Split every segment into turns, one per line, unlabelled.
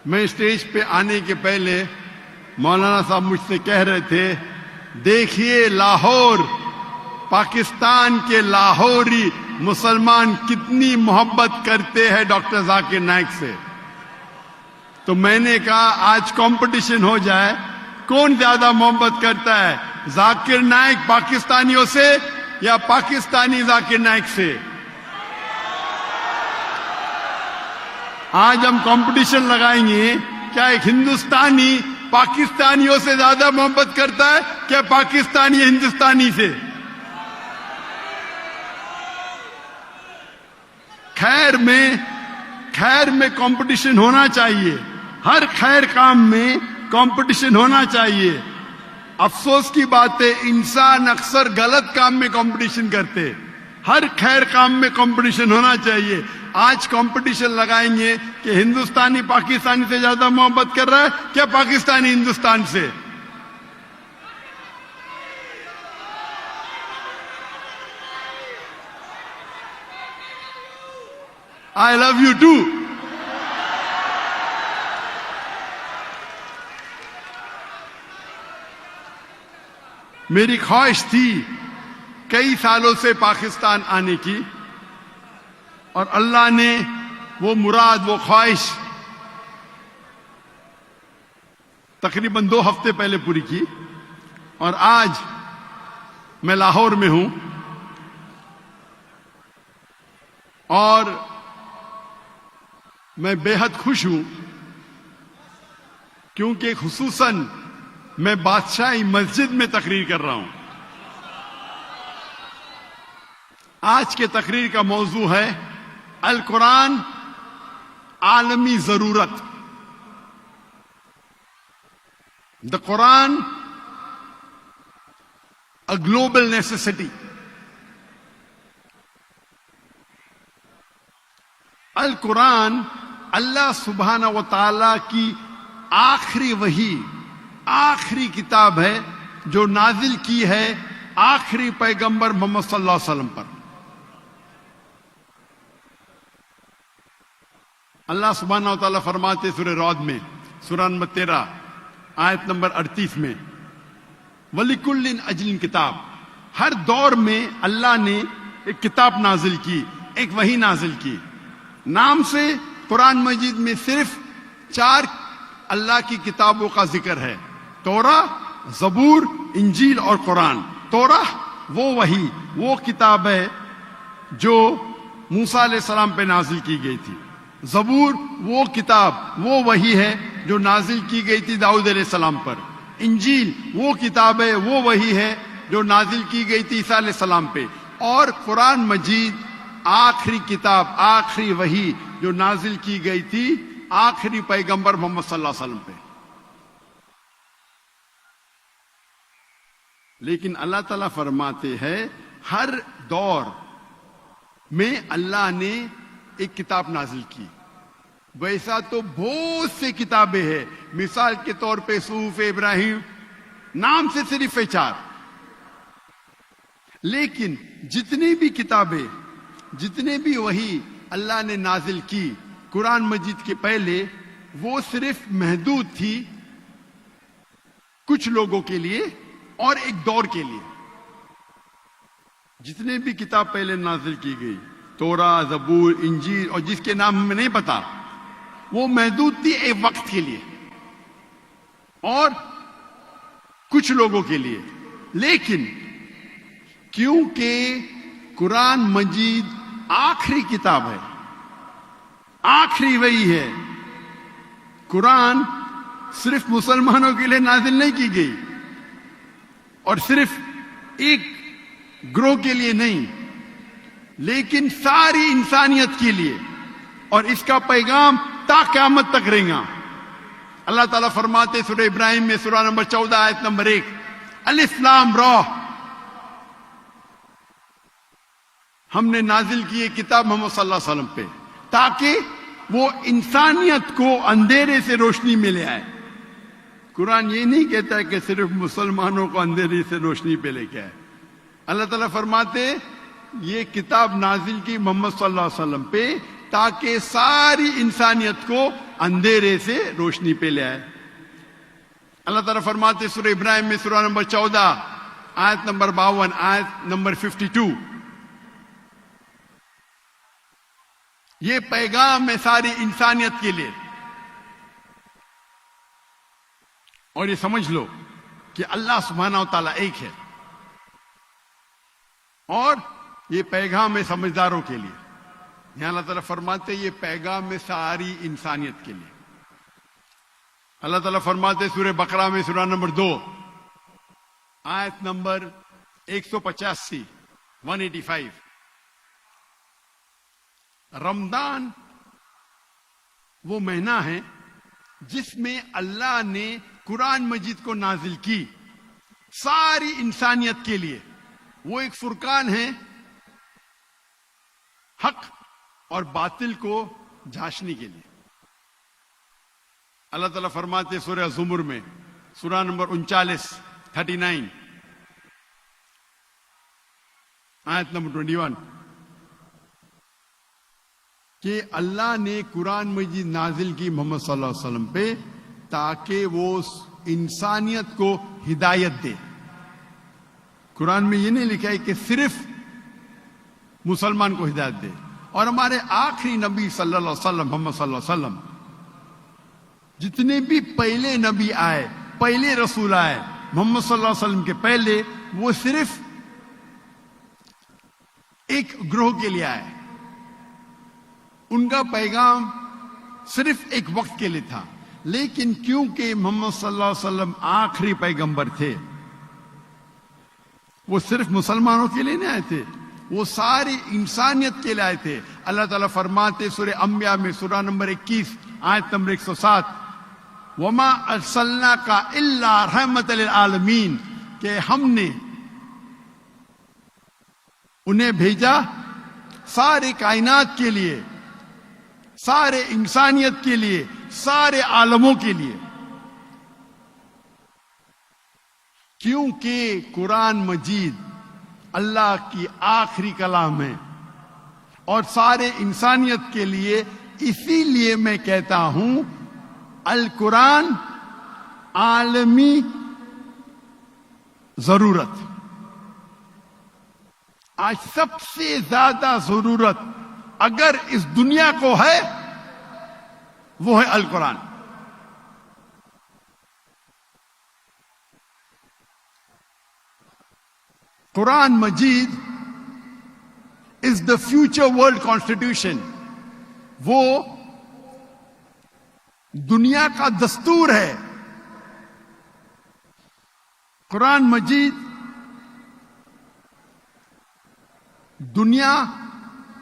میں اسٹیج پہ آنے کے پہلے مولانا صاحب مجھ سے کہہ رہے تھے، دیکھیے لاہور، پاکستان کے لاہوری مسلمان کتنی محبت کرتے ہیں ڈاکٹر ذاکر نائک سے. تو میں نے کہا آج کمپٹیشن ہو جائے، کون زیادہ محبت کرتا ہے، ذاکر نائک پاکستانیوں سے یا پاکستانی ذاکر نائک سے؟ آج ہم کمپٹیشن لگائیں گے، کیا ایک ہندوستانی پاکستانیوں سے زیادہ محبت کرتا ہے کیا پاکستانی ہندوستانی سے؟ خیر میں کمپٹیشن ہونا چاہیے، ہر خیر کام میں کمپٹیشن ہونا چاہیے. افسوس کی بات ہے انسان اکثر غلط کام میں کمپٹیشن کرتے، ہر خیر کام میں کمپٹیشن ہونا چاہیے. آج کمپٹیشن لگائیں گے کہ ہندوستانی پاکستانی سے زیادہ محبت کر رہا ہے کیا پاکستانی ہندوستان سے؟ I love you too. میری خواہش تھی کئی سالوں سے پاکستان آنے کی، اور اللہ نے وہ مراد، وہ خواہش تقریباً 2 ہفتے پہلے پوری کی، اور آج میں لاہور میں ہوں. اور میں بے حد خوش ہوں کیونکہ خصوصاً میں بادشاہی مسجد میں تقریر کر رہا ہوں. آج کے تقریر کا موضوع ہے القرآن عالمی ضرورت. The Quran a global necessity. القرآن اللہ سبحانہ و تعالی کی آخری وحی، آخری کتاب ہے جو نازل کی ہے آخری پیغمبر محمد صلی اللہ علیہ وسلم پر. اللہ سبحانہ و تعالیٰ فرماتے سورہ رعد میں، سورہ نمبر 13 آیت نمبر 38 میں، وَلِكُلٍّ أَجْلٍ کتاب. ہر دور میں اللہ نے ایک کتاب نازل کی، ایک وحی نازل کی. نام سے قرآن مجید میں صرف 4 اللہ کی کتابوں کا ذکر ہے، توراہ، زبور، انجیل اور قرآن. توراہ وہ وحی، وہ کتاب ہے جو موسیٰ علیہ السلام پہ نازل کی گئی تھی. زبور وہ کتاب، وہ وحی ہے جو نازل کی گئی تھی داؤد علیہ السلام پر. انجیل وہ کتاب ہے، وہ وحی ہے جو نازل کی گئی تھی عیسیٰ علیہ السلام پہ. اور قرآن مجید آخری کتاب، آخری وحی جو نازل کی گئی تھی آخری پیغمبر محمد صلی اللہ علیہ وسلم پہ. لیکن اللہ تعالیٰ فرماتے ہیں ہر دور میں اللہ نے ایک کتاب نازل کی. ویسا تو بہت سے کتابیں ہیں، مثال کے طور پہ صحف ابراہیم نام سے صرف 4. لیکن جتنی بھی کتابیں، جتنے بھی وحی اللہ نے نازل کی قرآن مجید کے پہلے، وہ صرف محدود تھی کچھ لوگوں کے لیے اور ایک دور کے لیے. جتنے بھی کتاب پہلے نازل کی گئی، توراہ، زبور، انجیل اور جس کے نام ہمیں نہیں پتا، وہ محدود تھی ایک وقت کے لیے اور کچھ لوگوں کے لیے. لیکن کیونکہ قرآن مجید آخری کتاب ہے، آخری وحی ہے، قرآن صرف مسلمانوں کے لیے نازل نہیں کی گئی اور صرف ایک گروہ کے لیے نہیں، لیکن ساری انسانیت کے لیے، اور اس کا پیغام تا قیامت تک رہے گا. اللہ تعالیٰ فرماتے سورہ ابراہیم میں، سورہ نمبر 14 آیت نمبر 1، الف لام را، ہم نے نازل کی یہ کتاب محمد صلی اللہ علیہ وسلم پہ تاکہ وہ انسانیت کو اندھیرے سے روشنی میں لے آئے. قرآن یہ نہیں کہتا ہے کہ صرف مسلمانوں کو اندھیرے سے روشنی پہ لے کے آئے. اللہ تعالیٰ فرماتے یہ کتاب نازل کی محمد صلی اللہ علیہ وسلم پہ تاکہ ساری انسانیت کو اندھیرے سے روشنی پہ لے آئے. اللہ تعالیٰ فرماتے سورہ ابراہیم میں سورہ نمبر 14 آیت نمبر 52 آیت نمبر 52، یہ پیغام ہے ساری انسانیت کے لیے. اور یہ سمجھ لو کہ اللہ سبحانہ و تعالیٰ ایک ہے، اور یہ پیغام ہے سمجھداروں کے لیے. یہاں اللہ تعالیٰ فرماتے یہ پیغام ہے ساری انسانیت کے لیے. اللہ تعالیٰ فرماتے سورہ بقرہ میں سورہ نمبر 2 آیت نمبر 185 185، رمضان وہ مہینہ ہے جس میں اللہ نے قرآن مجید کو نازل کی ساری انسانیت کے لیے. وہ ایک فرقان ہے حق اور باطل کو جھانسنے کے لیے. اللہ تعالیٰ فرماتے سورہ زمر میں سورہ نمبر 39 آیت نمبر 21 کہ اللہ نے قرآن مجید نازل کی محمد صلی اللہ علیہ وسلم پہ تاکہ وہ انسانیت کو ہدایت دے. قرآن میں یہ نہیں لکھا ہے کہ صرف مسلمان کو ہدایت دے. اور ہمارے آخری نبی صلی اللہ علیہ وسلم محمد صلی اللہ علیہ وسلم جتنے بھی پہلے نبی آئے، پہلے رسول آئے محمد صلی اللہ علیہ وسلم کے پہلے، وہ صرف ایک گروہ کے لیے آئے. ان کا پیغام صرف ایک وقت کے لیے تھا. لیکن کیونکہ محمد صلی اللہ علیہ وسلم آخری پیغمبر تھے، وہ صرف مسلمانوں کے لیے نہیں آئے تھے، وہ ساری انسانیت کے لیے آئے تھے. اللہ تعالیٰ فرماتے سورہ انبیاء میں سورہ نمبر 21 آیت نمبر 107 وما ارسلناک الا رحمۃ للعالمین، کہ ہم نے انہیں بھیجا سارے کائنات کے لیے، سارے انسانیت کے لیے، سارے عالموں کے لیے. کیونکہ قرآن مجید اللہ کی آخری کلام ہے اور سارے انسانیت کے لیے. اسی لیے میں کہتا ہوں القرآن عالمی ضرورت. آج سب سے زیادہ ضرورت اگر اس دنیا کو ہے وہ ہے القرآن. قرآن مجید از دا فیوچر ورلڈ کانسٹیٹیوشن. وہ دنیا کا دستور ہے. قرآن مجید دنیا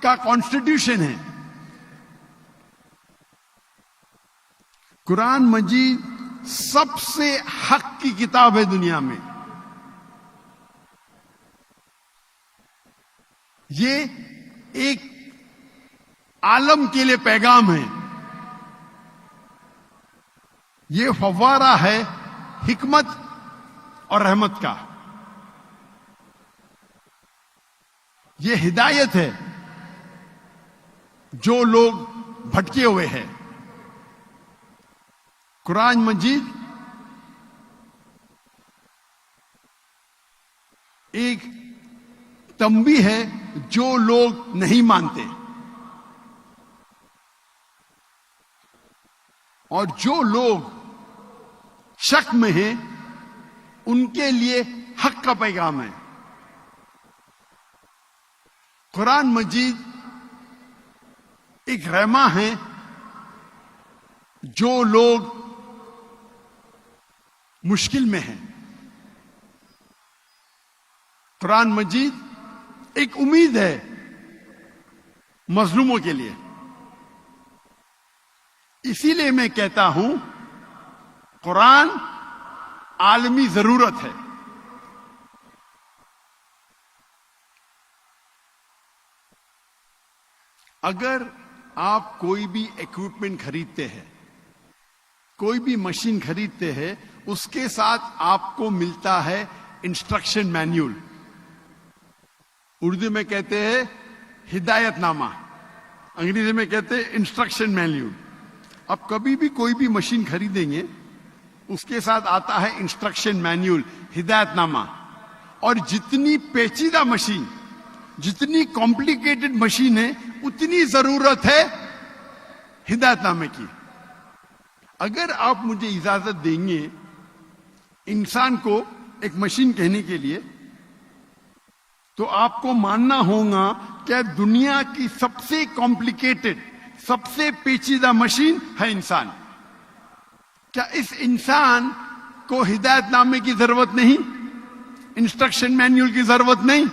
کا کانسٹیٹیوشن ہے. قرآن مجید سب سے حق کی کتاب ہے دنیا میں. یہ ایک عالم کے لیے پیغام ہے. یہ فوارہ ہے حکمت اور رحمت کا. یہ ہدایت ہے جو لوگ بھٹکے ہوئے ہیں. قرآن مجید ایک تنبیہ ہے جو لوگ نہیں مانتے، اور جو لوگ شک میں ہیں ان کے لیے حق کا پیغام ہے. قرآن مجید ایک رحمہ ہے جو لوگ مشکل میں ہیں. قرآن مجید ایک امید ہے مظلوموں کے لیے. اسی لیے میں کہتا ہوں قرآن عالمی ضرورت ہے. اگر آپ کوئی بھی ایکوپمنٹ خریدتے ہیں، کوئی بھی مشین خریدتے ہیں، اس کے ساتھ آپ کو ملتا ہے انسٹرکشن مینیول. اردو میں کہتے ہیں ہدایت نامہ، انگریزی میں کہتے ہیں انسٹرکشن مینیول. اب کبھی بھی کوئی بھی مشین خریدیں گے اس کے ساتھ آتا ہے انسٹرکشن مینیول، ہدایت نامہ. اور جتنی پیچیدہ مشین، جتنی کمپلیکیٹڈ مشین ہے، اتنی ضرورت ہے ہدایت نامے کی. اگر آپ مجھے اجازت دیں گے انسان کو ایک مشین کہنے کے لیے، تو آپ کو ماننا ہوگا کہ دنیا کی سب سے کمپلیکیٹڈ، سب سے پیچیدہ مشین ہے انسان. کیا اس انسان کو ہدایت نامے کی ضرورت نہیں؟ انسٹرکشن مینیول کی ضرورت نہیں؟